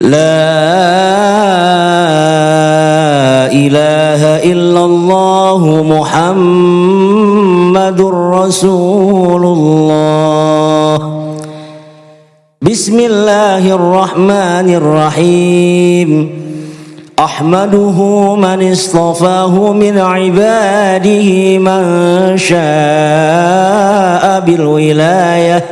La ilaha illallah Muhammadur Rasulullah. Bismillahirrahmanirrahim. Ahmaduhu man istafahu min ibadihi man syaa bil wilayah.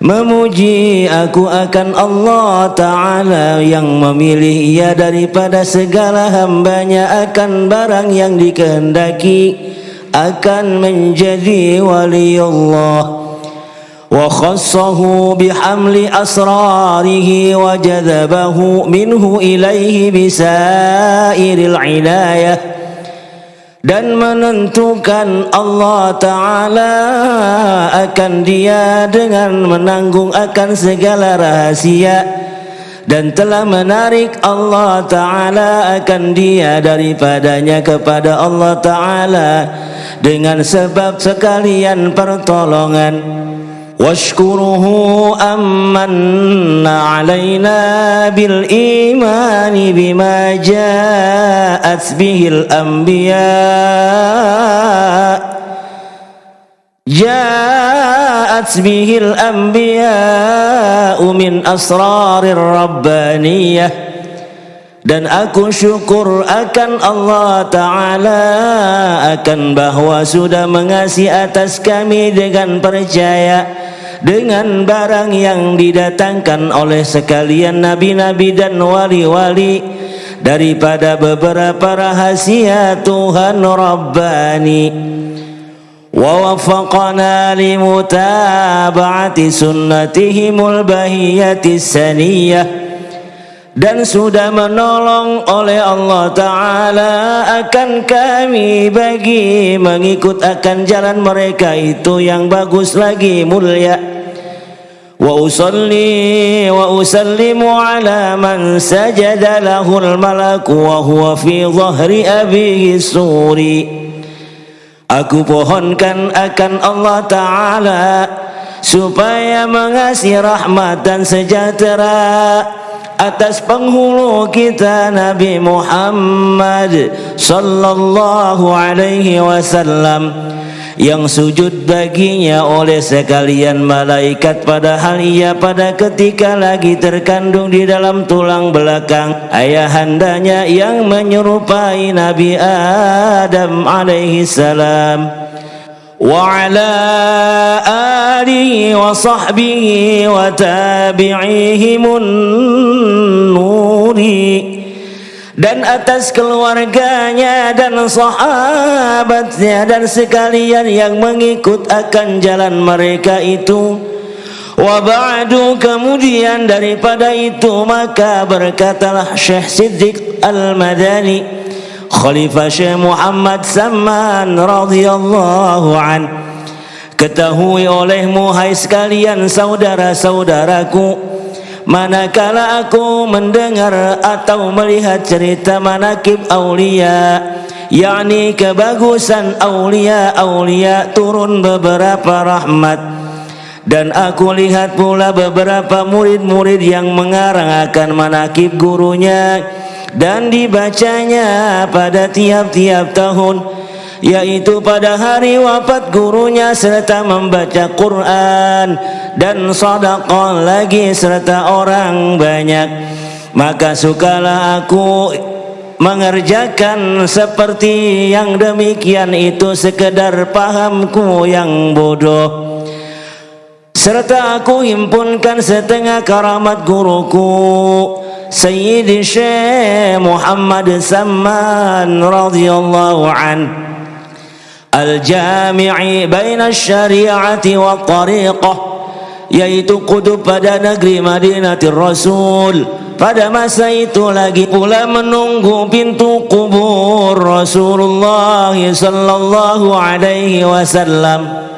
Memuji aku akan Allah Ta'ala yang memilih ia daripada segala hambanya akan barang yang dikehendaki akan menjadi wali Allah. Wa khassahu bihamli asrarihi wa jadhabahu minhu ilaihi bisairil inayah. Dan menentukan Allah Ta'ala akan dia dengan menanggung akan segala rahasia, dan telah menarik Allah Ta'ala akan dia daripadanya kepada Allah Ta'ala dengan sebab sekalian pertolongan. Washkuruhu ammanna alaina bil imani bima ja'at bihil anbiya min asrarir rabbaniyah. Dan aku syukur akan Allah Ta'ala akan bahwa sudah mengasihi atas kami dengan percaya dengan barang yang didatangkan oleh sekalian nabi-nabi dan wali-wali daripada beberapa rahasia Tuhan Rabbani. Wa waffaqana limutaba'ati sunnatihimul bahiyatis saniyah. Dan sudah menolong oleh Allah Ta'ala akan kami bagi mengikut akan jalan mereka itu yang bagus lagi mulia. Wa usalli wa usallimu ala man sajada lahul malaku wa huwa fi dhahri abihi suri. Aku pohonkan akan Allah Ta'ala supaya mengasih rahmat dan sejahtera atas penghulu kita Nabi Muhammad sallallahu alaihi wasallam yang sujud baginya oleh sekalian malaikat, padahal ia pada ketika lagi terkandung di dalam tulang belakang ayahandanya yang menyerupai Nabi Adam alaihi salam. Wa ala alihi wa sahbihi wa tabi'ihimun nuri. Dan atas keluarganya dan sahabatnya dan sekalian yang mengikut akan jalan mereka itu. Wa ba'du, kemudian daripada itu maka berkatalah Syekh Siddiq Al-Madani Khalifah Syekh Muhammad Saman radhiyallahu an. Ketahui olehmu hai sekalian saudara-saudaraku, manakala aku mendengar atau melihat cerita manakib aulia, yakni kebagusan aulia turun beberapa rahmat, dan aku lihat pula beberapa murid-murid yang mengarang akan manakib gurunya dan dibacanya pada tiap-tiap tahun, yaitu pada hari wafat gurunya, serta membaca Quran dan sedekah lagi serta orang banyak. Maka sukalah aku mengerjakan seperti yang demikian itu sekedar pahamku yang bodoh. Serta aku himpunkan setengah karamat guruku Sayyidi Syekh Muhammad Saman radhiyallahu an, al-jami'i baina syari'ati wa tariqah, yaitu kutub pada negeri Madinatul Rasul. Pada masa itu lagi pula menunggu pintu kubur Rasulullah sallallahu alaihi wasallam.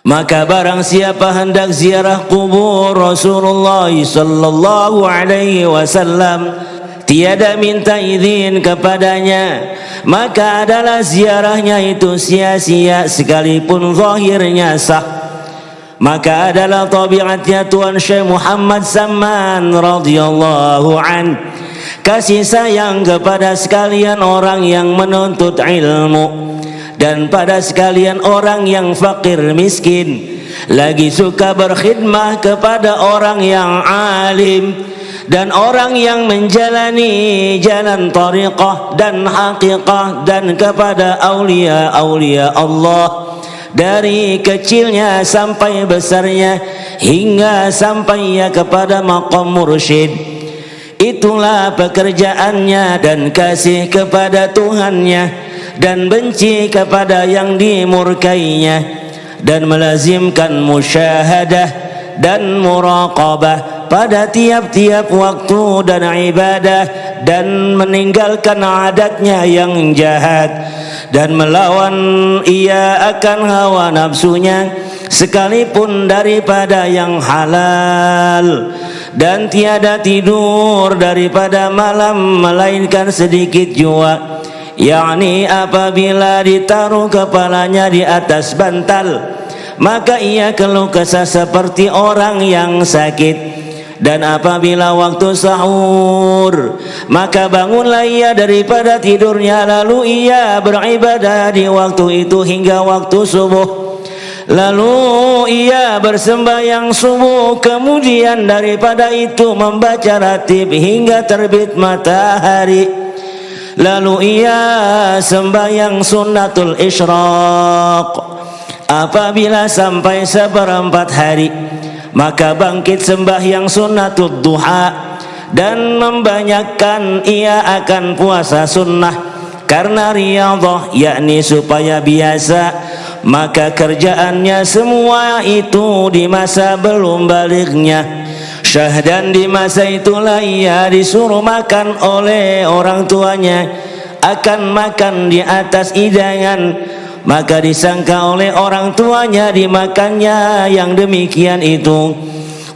Maka barang siapa hendak ziarah kubur Rasulullah sallallahu alaihi wasallam tiada minta izin kepadanya, maka adalah ziarahnya itu sia-sia sekalipun zahirnya sah. maka adalah tabiatnya Tuan Syekh Muhammad Saman radhiyallahu an, kasih sayang kepada sekalian orang yang menuntut ilmu dan pada sekalian orang yang fakir miskin, lagi suka berkhidmah kepada orang yang alim dan orang yang menjalani jalan tariqah dan haqiqah dan kepada aulia-aulia Allah dari kecilnya sampai besarnya hingga sampai ia kepada maqam mursyid. Itulah pekerjaannya dan kasih kepada Tuhannya dan benci kepada yang dimurkainya dan melazimkan musyahadah dan muraqabah pada tiap-tiap waktu dan ibadah dan meninggalkan adatnya yang jahat dan melawan ia akan hawa nafsunya sekalipun daripada yang halal, dan tiada tidur daripada malam melainkan sedikit jua, yakni apabila ditaruh kepalanya di atas bantal maka ia keluh kesah seperti orang yang sakit. Dan apabila waktu sahur maka bangunlah ia daripada tidurnya, lalu ia beribadah di waktu itu hingga waktu subuh, lalu ia bersembahyang subuh, kemudian daripada itu membaca ratib hingga terbit matahari, lalu ia sembahyang sunnatul isyraq. Apabila sampai seperempat hari maka bangkit sembahyang sunnatul duha dan membanyakkan ia akan puasa sunnah karena riyadhah, yakni supaya biasa. Maka kerjaannya semua itu di masa belum balignya. Syahdan di masa itulah ia disuruh makan oleh orang tuanya, akan makan di atas hidangan, maka disangka oleh orang tuanya dimakannya yang demikian itu.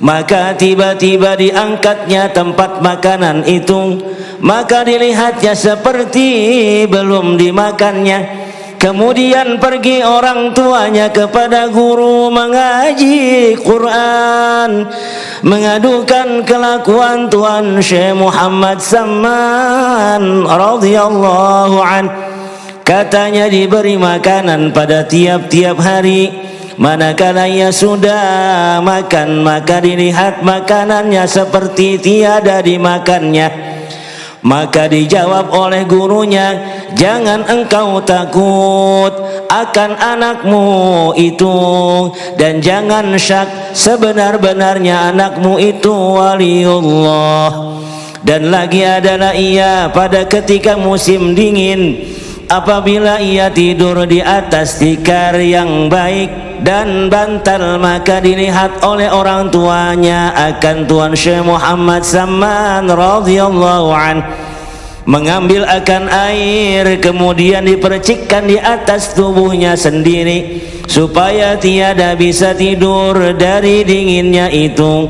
Maka tiba-tiba diangkatnya tempat makanan itu, maka dilihatnya seperti belum dimakannya. Kemudian pergi orang tuanya kepada guru mengaji Quran, mengadukan kelakuan Tuan Syekh Muhammad Saman radhiyallahu an. Katanya diberi makanan pada tiap-tiap hari, manakala ia sudah makan maka dilihat makanannya seperti tiada dimakannya. Maka dijawab oleh gurunya, jangan engkau takut akan anakmu itu, dan jangan syak, sebenar-benarnya anakmu itu waliullah. Dan lagi adalah ia pada ketika musim dingin, apabila ia tidur di atas tikar yang baik dan bantal, maka dilihat oleh orang tuanya akan Tuan Syekh Muhammad Saman radhiyallahu an mengambil akan air, kemudian dipercikkan di atas tubuhnya sendiri supaya tiada bisa tidur dari dinginnya itu.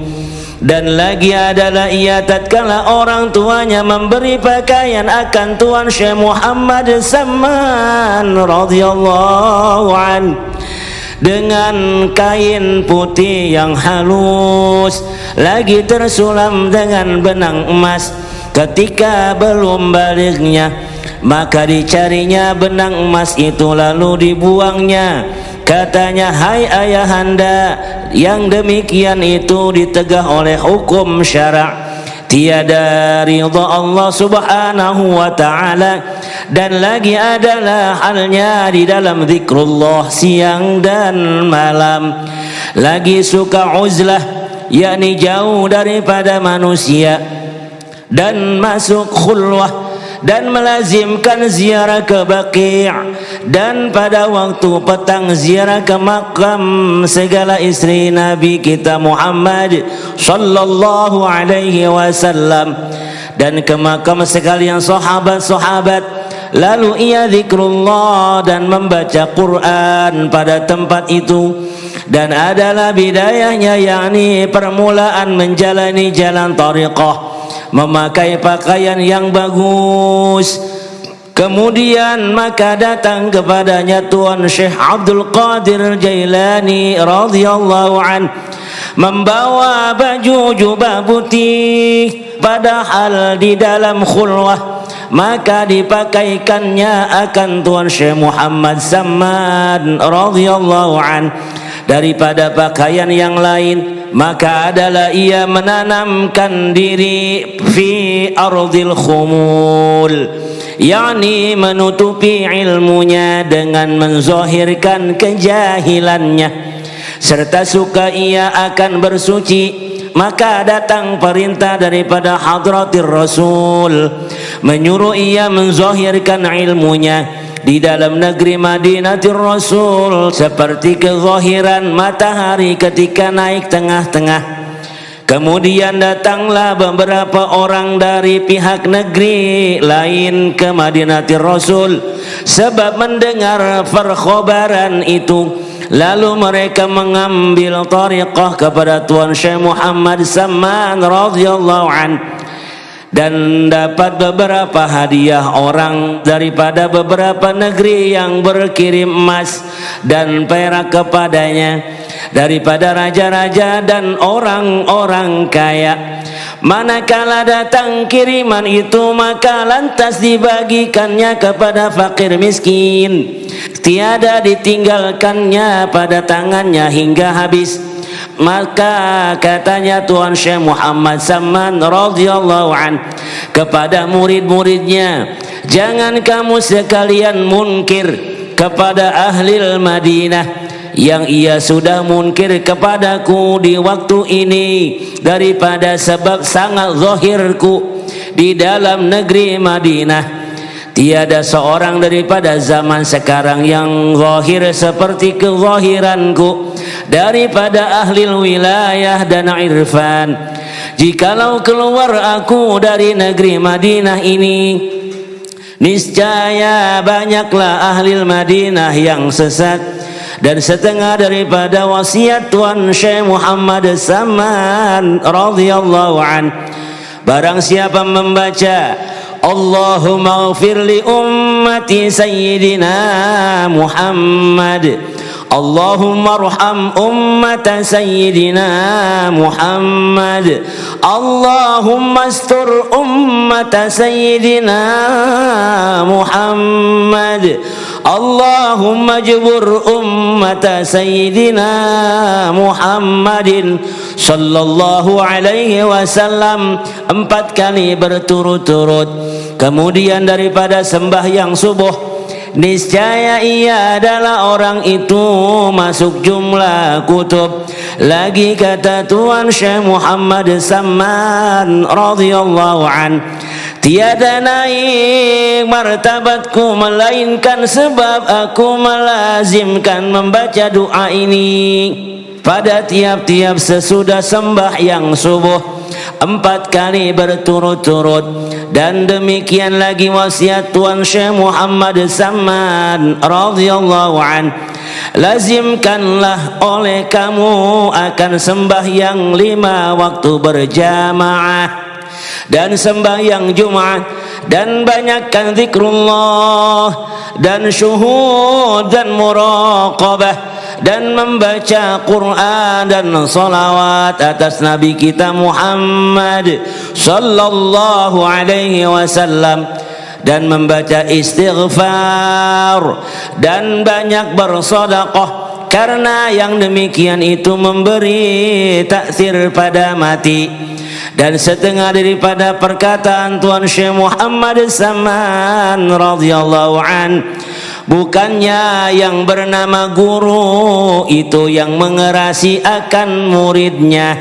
Dan lagi adalah ia tatkala orang tuanya memberi pakaian akan Tuan Syekh Muhammad Saman radhiyallahu an dengan kain putih yang halus lagi tersulam dengan benang emas, ketika belum balignya maka dicarinya benang emas itu lalu dibuangnya. Katanya, hai ayahanda, yang demikian itu ditegah oleh hukum syara', tiada ridha Allah subhanahu wa ta'ala. Dan lagi adalah halnya di dalam zikrullah siang dan malam, lagi suka uzlah, yakni jauh daripada manusia, dan masuk khulwah dan melazimkan ziarah ke Baqi', dan pada waktu petang ziarah ke makam segala istri Nabi kita Muhammad sallallahu alaihi wasallam, dan ke makam sekalian sahabat-sahabat. Lalu ia zikrullah dan membaca Quran pada tempat itu, dan adalah bidayahnya, yakni permulaan menjalani jalan tariqah, memakai pakaian yang bagus, Kemudian maka datang kepadanya Tuan Syekh Abdul Qadir Jailani radhiyallahu an, membawa baju jubah putih, padahal di dalam khulwah, maka dipakaikannya akan Tuan Syekh Muhammad Samman radhiyallahu an daripada pakaian yang lain. Maka adalah ia menanamkan diri fi ardil khumul, yakni menutupi ilmunya dengan menzahirkan kejahilannya, serta suka ia akan bersuci. Maka datang perintah daripada hadratir Rasul menyuruh ia menzahirkan ilmunya di dalam negeri Madinatul Rasul seperti kezahiran matahari ketika naik tengah-tengah. Kemudian datanglah beberapa orang dari pihak negeri lain ke Madinatul Rasul sebab mendengar perkhabaran itu. Lalu mereka mengambil tariqah kepada Tuan Syekh Muhammad Samman radhiyallahu an dan dapat beberapa hadiah orang daripada beberapa negeri yang berkirim emas dan perak kepadanya daripada raja-raja dan orang-orang kaya. Manakala datang kiriman itu, maka lantas dibagikannya kepada fakir miskin, tiada ditinggalkannya pada tangannya hingga habis. Maka katanya Tuan Syekh Muhammad Samman radhiyallahu an kepada murid-muridnya, jangan kamu sekalian munkir kepada ahli Madinah yang ia sudah munkir kepadaku di waktu ini daripada sebab sangat zahirku di dalam negeri Madinah. Tiada seorang daripada zaman sekarang yang zahir seperti kezahiranku daripada ahli wilayah dan irfan. Jikalau keluar aku dari negeri Madinah ini, niscaya banyaklah ahli Madinah yang sesat, dan setengah daripada wasiat Tuan Syekh Muhammad Samman radhiyallahu an, barang siapa membaca Allahumma ighfir li ummati sayyidina Muhammad, Allahumma arham ummata sayyidina Muhammad, Allahumma astur ummata sayyidina Muhammad, Allahumma jbur ummata sayyidina Muhammadin sallallahu alaihi wasallam 4 kali berturut-turut. Kemudian daripada sembahyang subuh, niscaya ia adalah orang itu masuk jumlah kutub. Lagi kata Tuan Syekh Muhammad Samman radhiyallahu an, tiada naik martabatku melainkan sebab aku melazimkan membaca doa ini pada tiap-tiap sesudah sembahyang subuh 4 kali berturut-turut. Dan demikian lagi wasiat Tuan Syekh Muhammad Samman radhiyallahu an, lazimkanlah oleh kamu akan sembahyang 5 waktu berjamaah dan sembahyang Jumat, dan banyakkan zikrullah dan syuhud dan muraqabah dan membaca Quran dan salawat atas Nabi kita Muhammad sallallahu alaihi wasallam, dan membaca istighfar dan banyak bersedekah, karena yang demikian itu memberi taksir pada mati. Dan setengah daripada perkataan Tuan Syekh Muhammad Samman radhiyallahu an, bukannya yang bernama guru itu yang mengerasi akan muridnya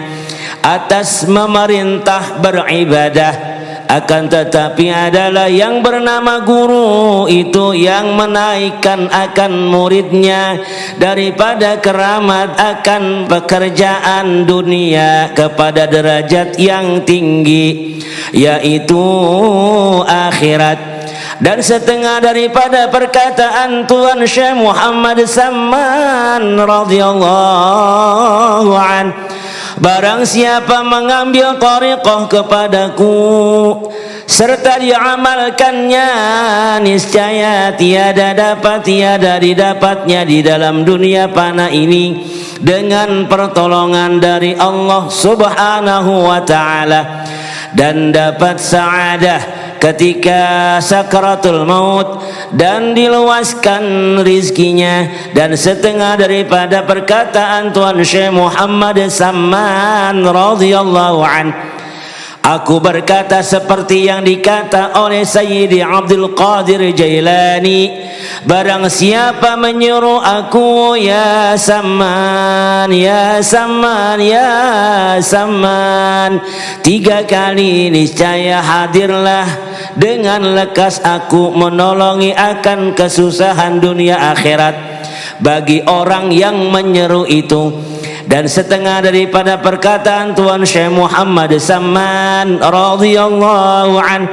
atas memerintah beribadah, akan tetapi adalah yang bernama guru itu yang menaikkan akan muridnya daripada keramat akan pekerjaan dunia kepada derajat yang tinggi, yaitu akhirat. Dan setengah daripada perkataan Tuan Syekh Muhammad Samman radhiyallahu an, barang siapa mengambil tariqah kepadaku serta diamalkannya, niscaya tiada didapatnya di dalam dunia fana ini dengan pertolongan dari Allah Subhanahu wa ta'ala, dan dapat sa'adah ketika sakaratul maut dan diluaskan rizkinya. Dan setengah daripada perkataan Tuan Syekh Muhammad Samman radhiyallahu an, aku berkata seperti yang dikata oleh Sayyidi Abdul Qadir Jailani, barang siapa menyuruh aku ya Samman, ya Samman, ya Samman 3 kali, niscaya hadirlah dengan lekas aku menolongi akan kesusahan dunia akhirat bagi orang yang menyeru itu. Dan setengah daripada perkataan Tuan Syekh Muhammad Samman radhiyallahu an,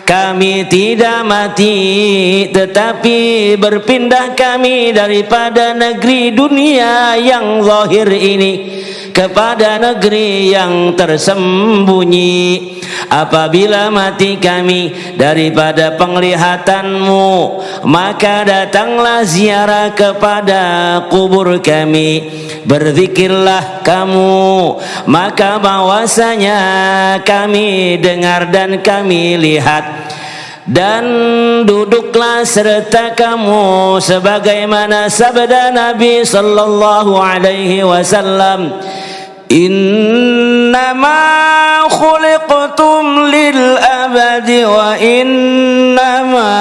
kami tidak mati tetapi berpindah kami daripada negeri dunia yang zahir ini kepada negeri yang tersembunyi. Apabila mati kami daripada penglihatanmu, maka datanglah ziarah kepada kubur kami, berzikirlah kamu, maka bahwasanya kami dengar dan kami lihat. Dan duduklah serta kamu sebagaimana sabda Nabi sallallahu alaihi wasallam, innama khuliqtum lil abadi wa innama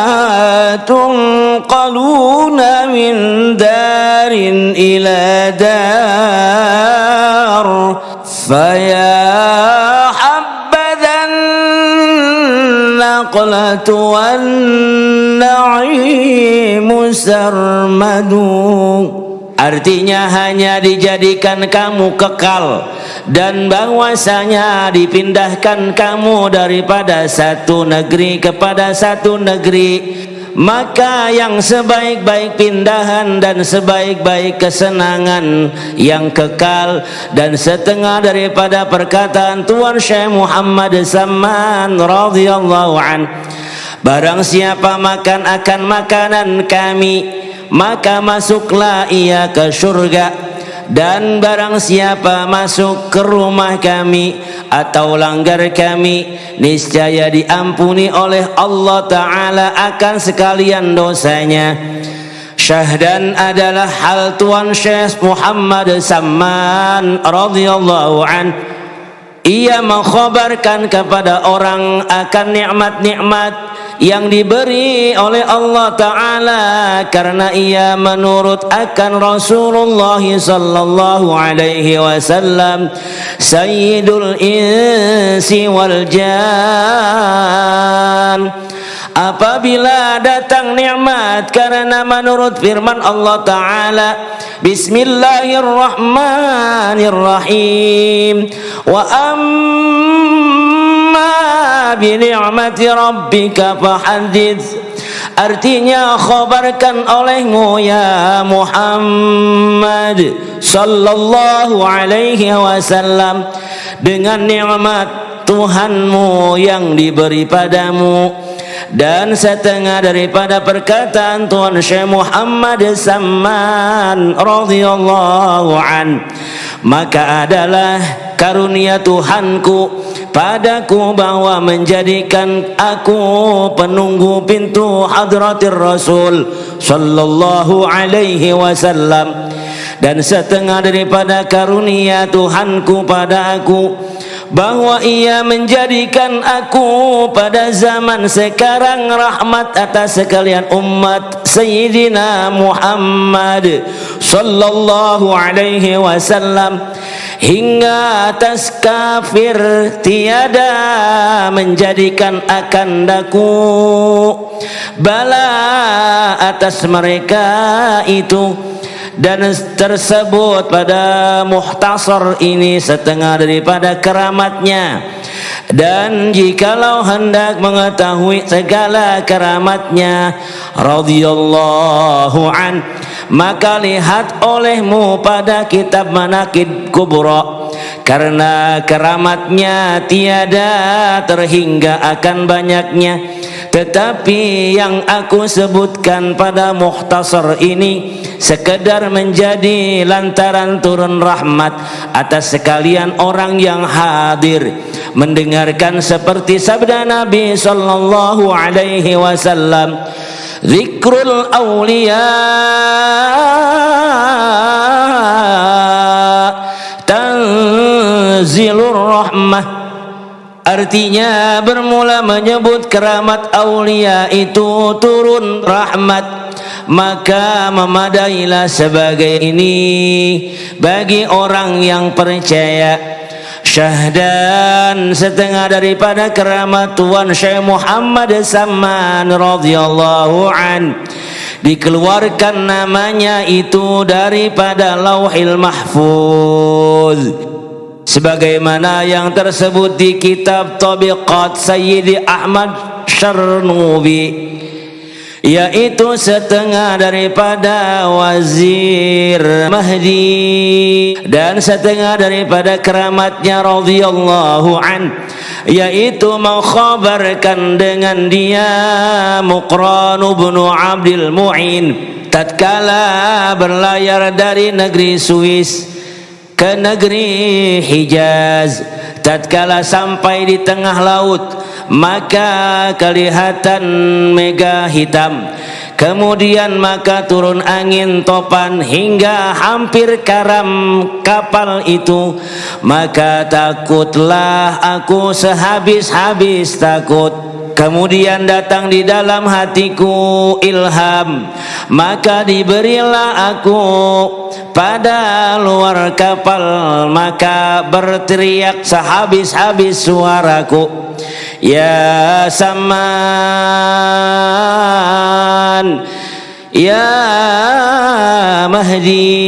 tunqaluna min darin ila dar, faya habbadan naqlatu wan na'imu sarmadu. Artinya hanya dijadikan kamu kekal dan bahwasanya dipindahkan kamu daripada satu negeri kepada satu negeri, maka yang sebaik-baik pindahan dan sebaik-baik kesenangan yang kekal. Dan setengah daripada perkataan Tuan Syekh Muhammad Samman radhiyallahu an, barang siapa makan akan makanan kami, maka masuklah ia ke surga. Dan barang siapa masuk ke rumah kami atau langgar kami, niscaya diampuni oleh Allah Ta'ala akan sekalian dosanya. Syahdan adalah hal Tuan Syekh Muhammad Samman radhiyallahu an. Ia mengkhabarkan kepada orang akan nikmat-nikmat yang diberi oleh Allah Ta'ala karena ia menurut akan Rasulullah sallallahu alaihi wasallam, sayyidul insi wal jan. Apabila datang nikmat karena menurut firman Allah Ta'ala, Bismillahirrahmanirrahim, wa amma bi ni'mati rabbika fahadits. Artinya khabarkan olehmu ya Muhammad sallallahu alaihi wasallam dengan nikmat Tuhanmu yang diberi padamu. Dan setengah daripada perkataan Tuan Syekh Muhammad Samman radhiyallahu an, maka adalah karunia Tuhanku padaku bahwa menjadikan aku penunggu pintu hadratir Rasul sallallahu alaihi wasallam. Dan setengah daripada karunia Tuhanku pada aku bahwa ia menjadikan aku pada zaman sekarang rahmat atas sekalian umat Sayyidina Muhammad sallallahu alaihi wasallam, hingga atas kafir tiada menjadikan akan daku bala atas mereka itu. Dan tersebut pada muhtasar ini setengah daripada keramatnya. Dan jikalau hendak mengetahui segala keramatnya radhiyallahu an, maka lihat olehmu pada kitab Manaqib Kubra karena keramatnya tiada terhingga akan banyaknya. Tetapi yang aku sebutkan pada mukhtasar ini sekedar menjadi lantaran turun rahmat atas sekalian orang yang hadir mendengarkan seperti sabda Nabi sallallahu alaihi wasallam, zikrul awliya tanzilur rahmah. Artinya bermula menyebut keramat aulia itu turun rahmat, maka memadailah sebagai ini bagi orang yang percaya. Syahdan setengah daripada keramat Tuan Syekh Muhammad Saman radhiyallahu an, dikeluarkan namanya itu daripada Lauhil Mahfuz, sebagaimana yang tersebut di kitab Tabiqat Sayyidi Ahmad Syarnubi, yaitu setengah daripada Wazir Mahdi dan setengah daripada keramatnya radhiyallahu an, yaitu mengkhabarkan dengan dia Muqran bin Abdul Mu'in tatkala berlayar dari negeri Swiss ke negeri Hijaz. Tatkala sampai di tengah laut, maka kelihatan mega hitam. Kemudian maka turun angin topan hingga hampir karam kapal itu. Maka takutlah aku sehabis-habis takut. Kemudian datang di dalam hatiku ilham, maka diberilah aku pada luar kapal, maka berteriak sehabis-habis suaraku, ya Saman, ya Mahdi.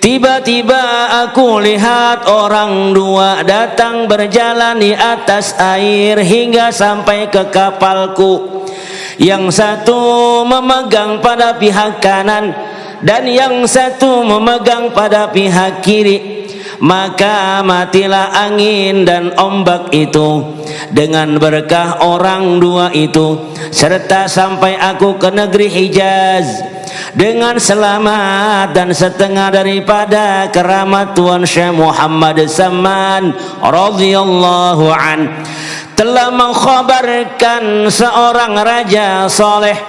Tiba-tiba aku lihat orang dua datang berjalan di atas air hingga sampai ke kapalku. Yang satu memegang pada pihak kanan dan yang satu memegang pada pihak kiri. Maka matilah angin dan ombak itu dengan berkah orang dua itu, serta sampai aku ke negeri Hijaz dengan selamat. Dan setengah daripada keramat Tuan Syekh Muhammad Saman radhiyallahu an telah mengkhabarkan seorang raja soleh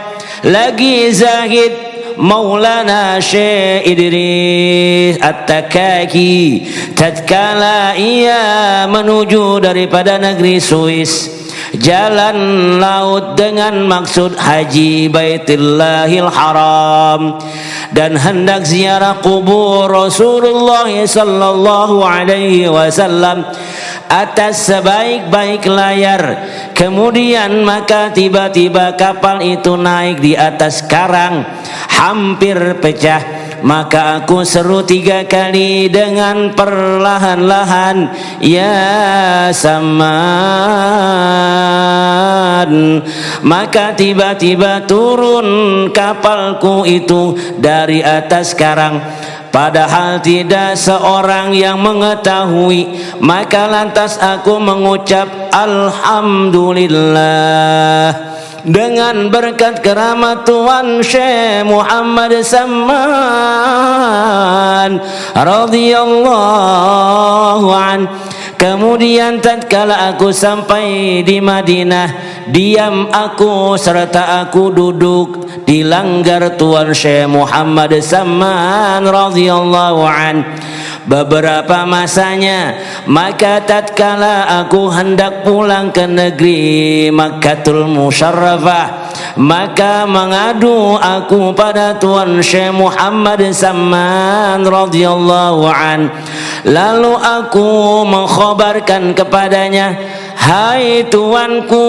lagi zahid, Maulana Syekh Idris At-Takaki, tatkala ia menuju daripada negeri Swiss jalan laut dengan maksud haji Baitullahil Haram dan hendak ziarah kubur Rasulullah sallallahu alaihi wasallam atas sebaik-baik layar. Kemudian maka tiba-tiba kapal itu naik di atas karang hampir pecah. Maka aku seru 3 kali dengan perlahan-lahan, ya Saman. Maka tiba-tiba turun kapalku itu dari atas karang, padahal tidak seorang yang mengetahui. Maka lantas aku mengucap alhamdulillah dengan berkat keramat Tuan Syekh Muhammad Saman radhiyallahu an. Kemudian tatkala aku sampai di Madinah, diam aku serta aku duduk di langgar Tuan Syekh Muhammad Saman radhiyallahu an. Beberapa masanya, maka tatkala aku hendak pulang ke negeri Makkatul Musyarrafah, maka mengadu aku pada Tuan Syekh Muhammad Saman radhiyallahu an. Lalu aku mengkhabarkan kepadanya, hai tuanku,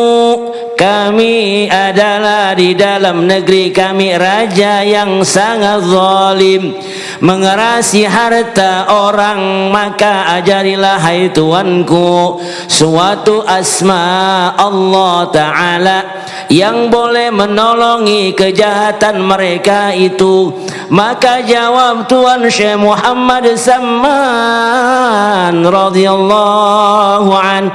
kami adalah di dalam negeri kami raja yang sangat zalim, mengerasi harta orang. Maka ajarilah hai tuanku suatu asma Allah Ta'ala yang boleh menolongi kejahatan mereka itu. Maka jawab Tuan Syekh Muhammad Samman radhiyallahu an,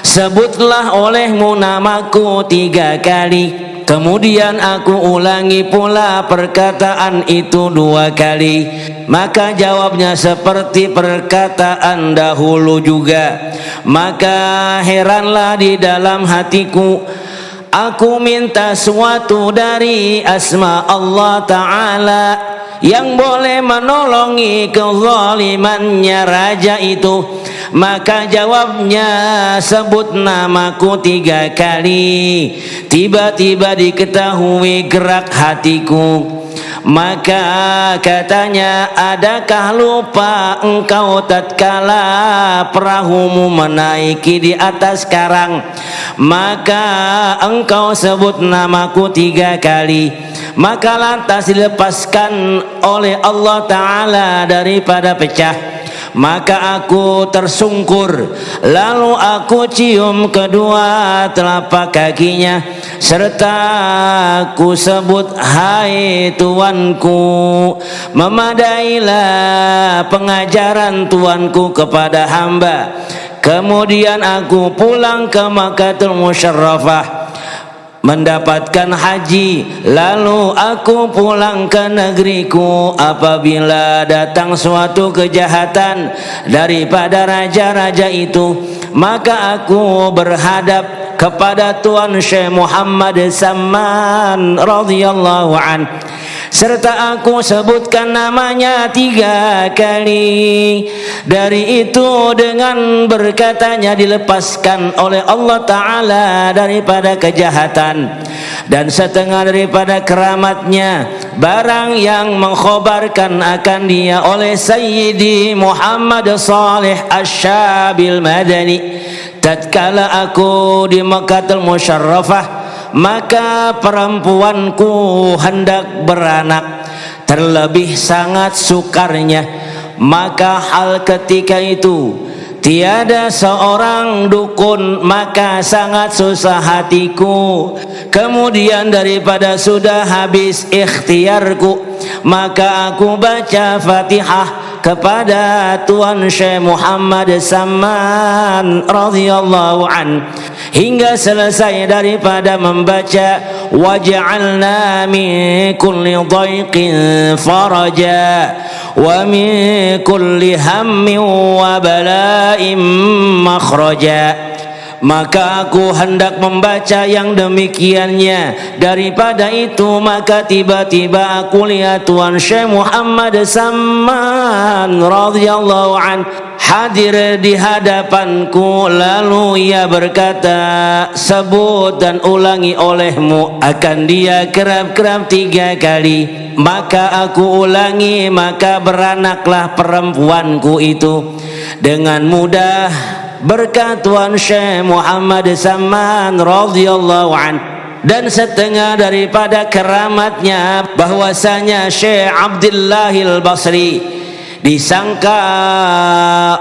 sebutlah olehmu namaku 3 kali. Kemudian aku ulangi pula perkataan itu 2 kali. Maka jawabnya seperti perkataan dahulu juga. Maka heranlah di dalam hatiku, aku minta suatu dari asma Allah Ta'ala yang boleh menolongi kezalimannya raja itu. Maka jawabnya, sebut namaku 3 kali. Tiba-tiba diketahui gerak hatiku. Maka katanya, adakah lupa engkau tatkala perahumu menaiki di atas karang, maka engkau sebut namaku 3 kali. Maka lantas dilepaskan oleh Allah Ta'ala daripada pecah. Maka aku tersungkur, lalu aku cium kedua telapak kakinya, serta aku sebut, hai Tuanku. Memadailah pengajaran Tuanku kepada hamba. Kemudian aku pulang ke Makkahul Musyarrafah mendapatkan haji. Lalu aku pulang ke negeriku. Apabila datang suatu kejahatan daripada raja-raja itu, maka aku berhadap kepada Tuan Syekh Muhammad Samman radhiyallahu an, serta aku sebutkan namanya 3 kali. Dari itu dengan berkatanya dilepaskan oleh Allah Ta'ala daripada kejahatan. Dan setengah daripada keramatnya, barang yang mengkhabarkan akan dia oleh Sayyidi Muhammad Salih Asy-Syabil Madani tatkala aku di Makkahul Musyarrafah, maka perempuanku hendak beranak, terlebih sangat sukarnya. Maka hal ketika itu tiada seorang dukun, maka sangat susah hatiku. Kemudian daripada sudah habis ikhtiarku, maka aku baca Fatihah kepada Tuan Syekh Muhammad Samman radhiyallahu an, hingga selesai daripada membaca waj'alna min kulli dhaiqin faraja wa min kulli hammin wa bala'in makhraja. Maka aku hendak membaca yang demikiannya. Daripada itu maka tiba-tiba aku lihat Tuan Syekh Muhammad Samman radhiyallahu an hadir di hadapanku. Lalu ia berkata, sebut dan ulangi olehmu akan dia kerap-kerap 3 kali. Maka aku ulangi, maka beranaklah perempuanku itu dengan mudah berkat Tuan Syekh Muhammad Samman radhiyallahu an. Dan setengah daripada keramatnya bahwasanya Syekh Abdullahil Basri disangka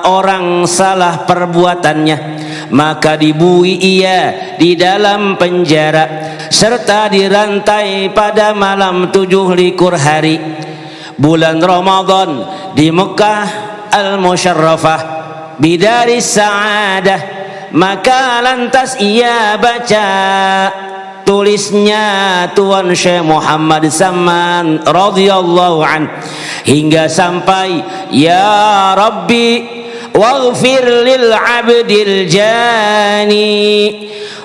orang salah perbuatannya, maka dibui ia di dalam penjara serta dirantai pada malam 7 hari bulan Ramadan di Mekah Al-Musyarrafah Bidaris Sa'adah. Maka lantas ia baca tulisnya Tuan Syekh Muhammad Samman radhiyallahu an hingga sampai, ya Rabbi waghfir lil abdil jani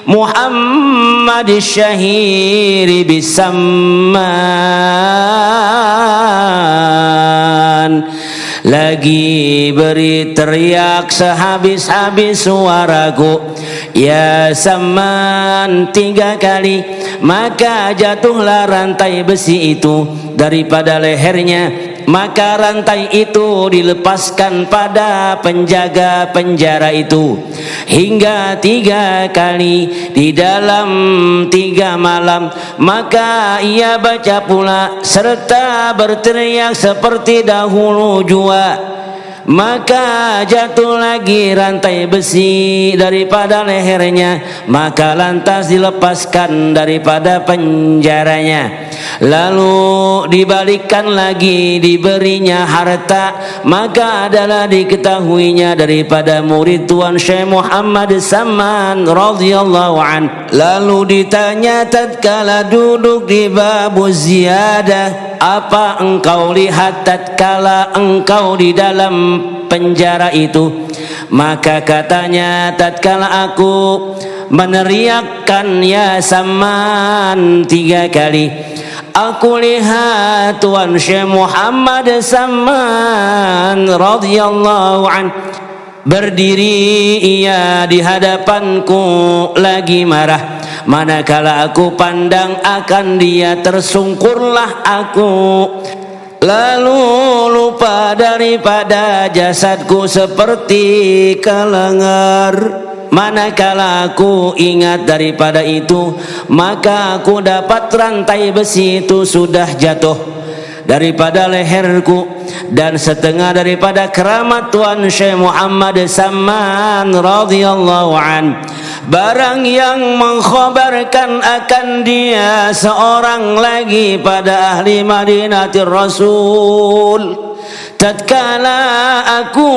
Muhammad syahiri bisamman. Lagi beri teriak sehabis-habis suaraku, ya Samman 3 kali. Maka jatuhlah rantai besi itu daripada lehernya. Maka rantai itu dilepaskan pada penjaga penjara itu hingga 3 kali di dalam 3 malam. Maka ia baca pula serta berteriak seperti dahulu jua. Maka jatuh lagi rantai besi daripada lehernya. Maka lantas dilepaskan daripada penjaranya. lalu dibalikkan lagi diberinya harta, maka adalah diketahuinya daripada murid Tuan Syekh Muhammad Saman radhiyallahu an. Lalu ditanya tatkala duduk di babu ziyadah, apa engkau lihat tatkala engkau di dalam penjara itu? Maka katanya, tatkala aku meneriakkan ya Saman 3 kali, aku lihat Tuan Syekh Muhammad Saman radhiyallahu an berdiri ia di hadapanku lagi marah. Manakala aku pandang akan dia, tersungkurlah aku, lalu lupa daripada jasadku seperti kelengar. Manakala aku ingat daripada itu, maka aku dapat rantai besi itu sudah jatuh daripada leherku, dan setengah daripada keramat Tuan Syekh Muhammad Saman radhiyallahu an, barang yang mengkhabarkan akan dia seorang lagi pada ahli Madinatir Rasul. Tatkala aku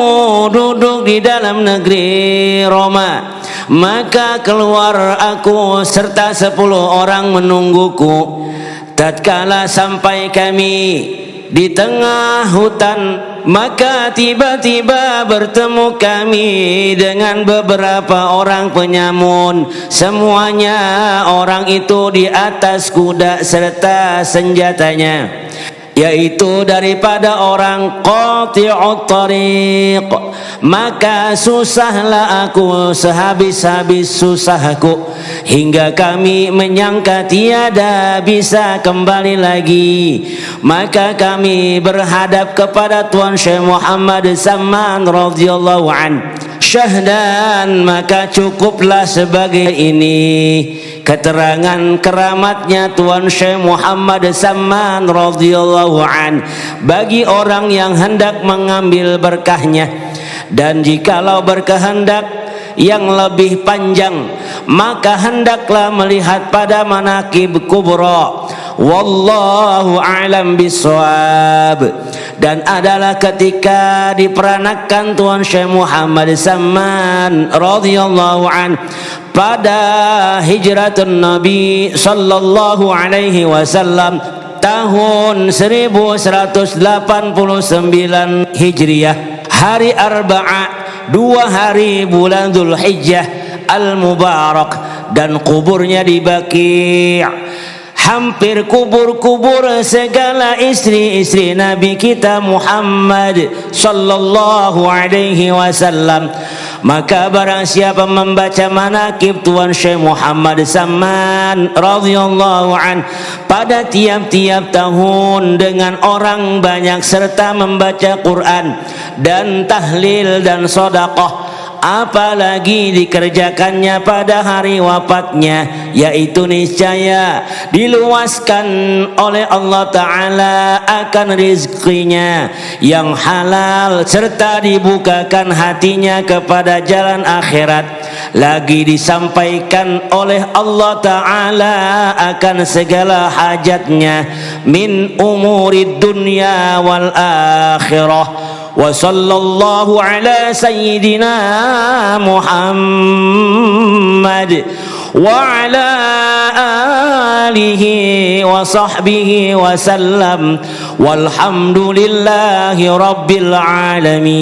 duduk di dalam negeri Roma, maka keluar aku serta 10 orang menungguku. Tatkala sampai kami di tengah hutan, maka tiba-tiba bertemu kami dengan beberapa orang penyamun. Semuanya orang itu di atas kuda serta senjatanya, yaitu daripada orang qati'ut tariq. Maka susahlah aku sehabis-habis susahku, hingga kami menyangka tiada bisa kembali lagi. Maka kami berhadap kepada Tuan Syekh Muhammad Saman radhiyallahu an. Syahdan, maka cukuplah sebagai ini keterangan keramatnya Tuan Syekh Muhammad Saman radhiyallahu an bagi orang yang hendak mengambil berkahnya. Dan jikalau berkehendak yang lebih panjang, maka hendaklah melihat pada manaqib kubra. Wallahu a'lam bissawab. Dan adalah ketika diperanakan Tuan Syekh Muhammad Saman radhiyallahu an pada hijratun Nabi sallallahu alaihi wasallam tahun 1189 Hijriah, hari Arba'ah, 2 hari bulan Dzulhijjah al-Mubarak, dan kuburnya di Baqi'. Hampir kubur-kubur segala istri-istri Nabi kita Muhammad sallallahu alaihi wasallam. Maka barang siapa membaca manaqib Tuan Syekh Muhammad Saman radhiyallahu an pada tiap-tiap tahun dengan orang banyak serta membaca Quran dan tahlil dan sedekah, apalagi dikerjakannya pada hari wafatnya, yaitu niscaya diluaskan oleh Allah Ta'ala akan rizkinya yang halal serta dibukakan hatinya kepada jalan akhirat. Lagi disampaikan oleh Allah Ta'ala akan segala hajatnya min umurid dunya wal akhirah. Wa sallallahu ala sayyidina Muhammad wa ala alihi wa sahbihi wa sallam, walhamdulillahi rabbil alamin.